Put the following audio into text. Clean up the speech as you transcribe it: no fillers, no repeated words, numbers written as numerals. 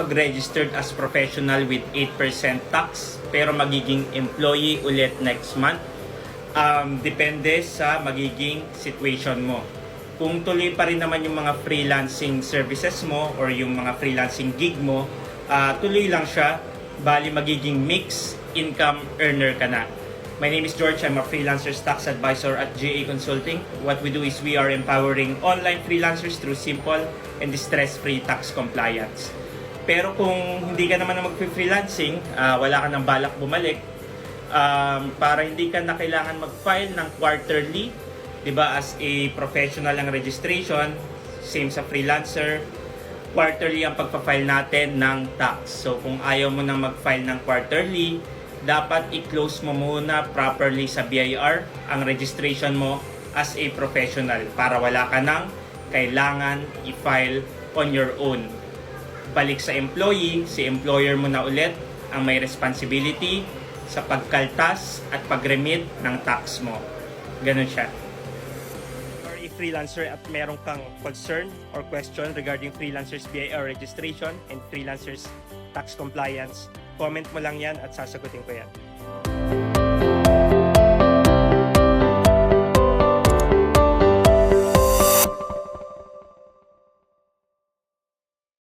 mag-registered as professional with 8% tax pero magiging employee ulit next month. Depende sa magiging situation mo. Kung tuloy pa rin naman yung mga freelancing services mo or yung mga freelancing gig mo, tuloy lang siya, bali magiging mixed income earner ka na. My name is George. I'm a freelancer's tax advisor at GA Consulting. What we do is we are empowering online freelancers through simple and stress-free tax compliance. Pero kung hindi ka naman mag-freelancing, wala ka ng balak bumalik, para hindi ka na kailangan mag-file ng quarterly, diba, as a professional ang registration, same sa freelancer, quarterly ang pagpa-file natin ng tax. So kung ayaw mo nang mag-file ng quarterly, dapat i-close mo muna properly sa BIR ang registration mo as a professional para wala ka nang kailangan i-file on your own. Balik sa employee, si employer mo na ulit ang may responsibility sa pagkaltas at pag-remit ng tax mo. Ganun siya. Or a freelancer at meron kang concern or question regarding freelancers BIR registration and freelancers tax compliance, comment mo lang yan at sasagutin ko yan.